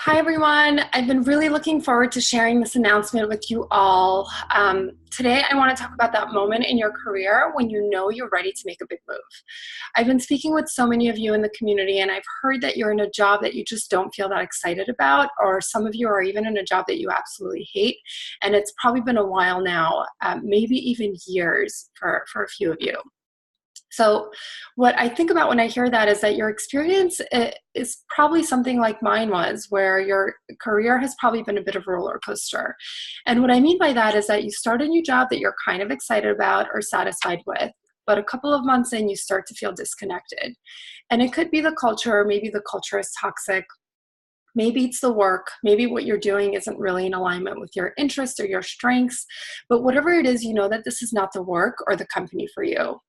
Hi, everyone. I've been really looking forward to sharing this announcement with you all. Today, I want to talk about that moment in your career when you know you're ready to make a big move. I've been speaking with so many of you in the community, and I've heard that you're in a job that you just don't feel that excited about, or some of you are even in a job that you absolutely hate, and it's probably been a while now, maybe even years for a few of you. So what I think about when I hear that is that your experience is probably something like mine was, where your career has probably been a bit of a roller coaster. And what I mean by that is that you start a new job that you're kind of excited about or satisfied with, but a couple of months in, you start to feel disconnected. And it could be the culture, maybe the culture is toxic. Maybe it's the work. Maybe what you're doing isn't really in alignment with your interests or your strengths. But whatever it is, you know that this is not the work or the company for you.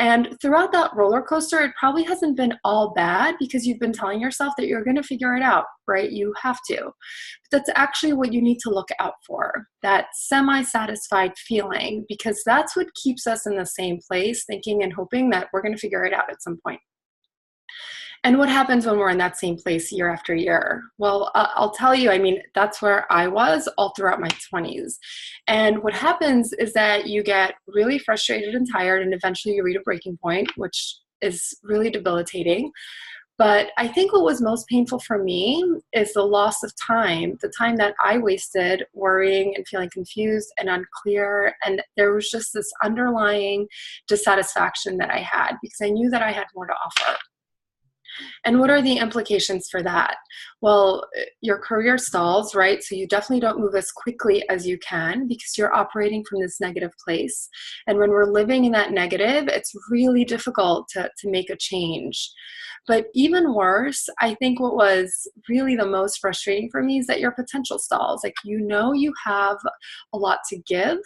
And throughout that roller coaster, it probably hasn't been all bad because you've been telling yourself that you're going to figure it out, right? You have to. But that's actually what you need to look out for, that semi-satisfied feeling, because that's what keeps us in the same place, thinking and hoping that we're going to figure it out at some point. And what happens when we're in that same place year after year? Well, I'll tell you, I mean, that's where I was all throughout my 20s. And what happens is that you get really frustrated and tired, and eventually you reach a breaking point, which is really debilitating. But I think what was most painful for me is the loss of time, the time that I wasted worrying and feeling confused and unclear. And there was just this underlying dissatisfaction that I had because I knew that I had more to offer. And what are the implications for that? Well, your career stalls, right? So you definitely don't move as quickly as you can because you're operating from this negative place. And when we're living in that negative, it's really difficult to make a change. But even worse, I think what was really the most frustrating for me is that your potential stalls. Like, you know, you have a lot to give,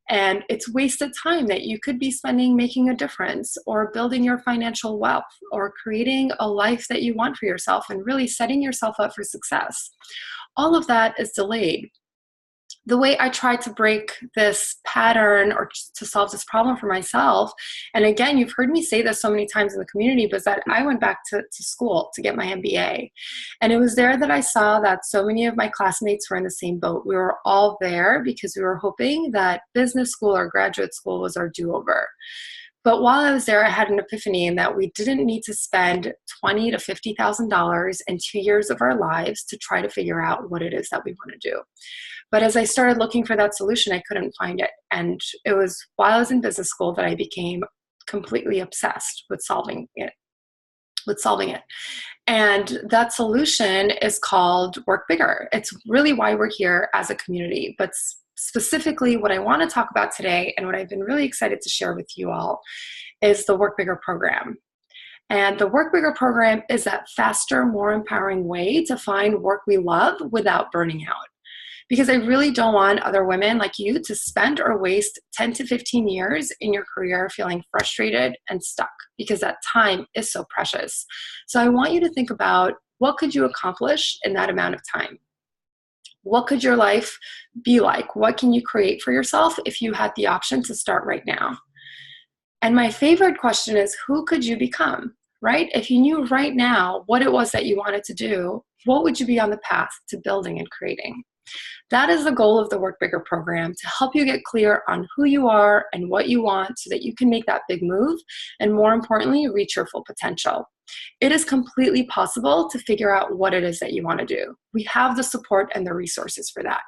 and it's wasted time that you could be spending making a difference or building your financial wealth or creating a life that you want for yourself and really setting yourself up for success. All of that is delayed. The way I try to break this pattern or to solve this problem for myself, and again, you've heard me say this so many times in the community, was that I went back to school to get my MBA. And it was there that I saw that so many of my classmates were in the same boat. We were all there because we were hoping that business school or graduate school was our do-over. But while I was there, I had an epiphany in that we didn't need to spend $20,000 to $50,000 in 2 years of our lives to try to figure out what it is that we want to do. But as I started looking for that solution, I couldn't find it. And it was while I was in business school that I became completely obsessed with solving it. And that solution is called Work Bigger. It's really why we're here as a community. But specifically, what I want to talk about today and what I've been really excited to share with you all is the Work Bigger program. And the Work Bigger program is that faster, more empowering way to find work we love without burning out. Because I really don't want other women like you to spend or waste 10 to 15 years in your career feeling frustrated and stuck, because that time is so precious. So I want you to think about, what could you accomplish in that amount of time? What could your life be like? What can you create for yourself if you had the option to start right now? And my favorite question is, who could you become, right? If you knew right now what it was that you wanted to do, what would you be on the path to building and creating? That is the goal of the Work Bigger program, to help you get clear on who you are and what you want so that you can make that big move and, more importantly, reach your full potential. It is completely possible to figure out what it is that you want to do. We have the support and the resources for that.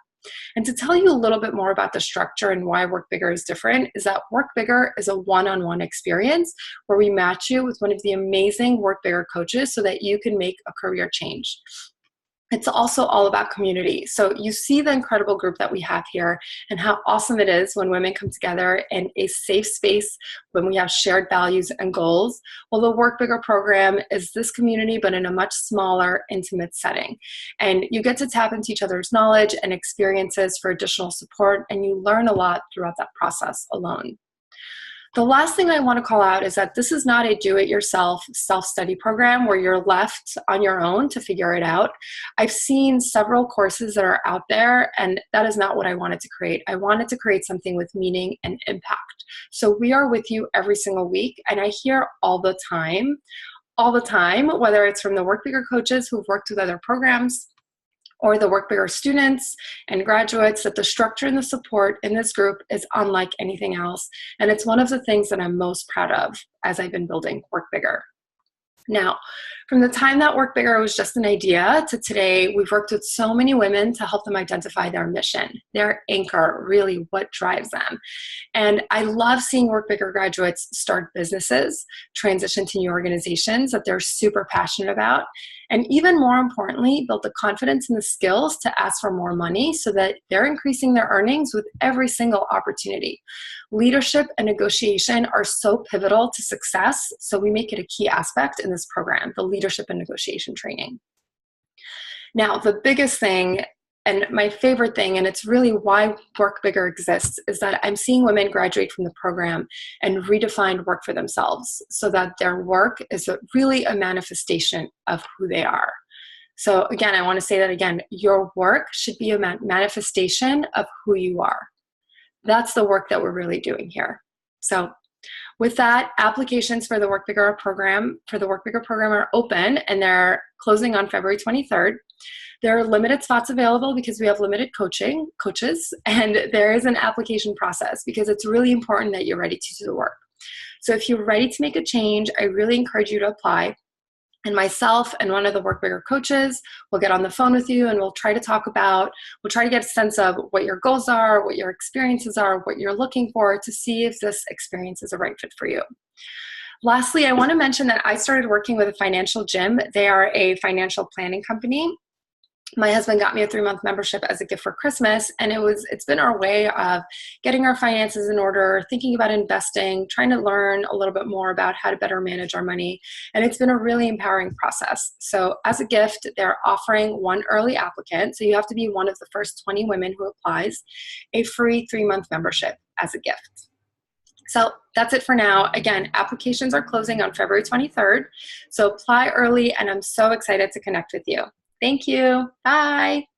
And to tell you a little bit more about the structure and why Work Bigger is different, is that Work Bigger is a one-on-one experience where we match you with one of the amazing Work Bigger coaches so that you can make a career change. It's also all about community. So you see the incredible group that we have here and how awesome it is when women come together in a safe space, when we have shared values and goals. Well, the Work Bigger program is this community, but in a much smaller, intimate setting. And you get to tap into each other's knowledge and experiences for additional support, and you learn a lot throughout that process alone. The last thing I want to call out is that this is not a do-it-yourself self-study program where you're left on your own to figure it out. I've seen several courses that are out there, and that is not what I wanted to create. I wanted to create something with meaning and impact. So we are with you every single week, and I hear all the time, all the time, whether it's from the Work Bigger coaches who've worked with other programs or the Work Bigger students and graduates, that the structure and the support in this group is unlike anything else. And it's one of the things that I'm most proud of as I've been building Work Bigger. Now, from the time that Work Bigger was just an idea to today, we've worked with so many women to help them identify their mission, their anchor, really what drives them. And I love seeing Work Bigger graduates start businesses, transition to new organizations that they're super passionate about, and even more importantly, build the confidence and the skills to ask for more money so that they're increasing their earnings with every single opportunity. Leadership and negotiation are so pivotal to success, so we make it a key aspect in this program, the leadership and negotiation training. Now, the biggest thing and my favorite thing, and it's really why Work Bigger exists, is that I'm seeing women graduate from the program and redefine work for themselves so that their work is really a manifestation of who they are. So again, I want to say that again, your work should be a manifestation of who you are. That's the work that we're really doing here. So with that, applications for the Work Bigger program are open, and they're closing on February 23rd. There are limited spots available because we have limited coaches, and there is an application process because it's really important that you're ready to do the work. So if you're ready to make a change, I really encourage you to apply. And myself and one of the Work Bigger coaches will get on the phone with you, and we'll try to get a sense of what your goals are, what your experiences are, what you're looking for to see if this experience is a right fit for you. Lastly, I want to mention that I started working with a financial gym. They are a financial planning company. My husband got me a 3-month membership as a gift for Christmas, and it's been our way of getting our finances in order, thinking about investing, trying to learn a little bit more about how to better manage our money, and it's been a really empowering process. So as a gift, they're offering one early applicant, so you have to be one of the first 20 women who applies, a free 3-month membership as a gift. So that's it for now. Again, applications are closing on February 23rd, so apply early, and I'm so excited to connect with you. Thank you. Bye.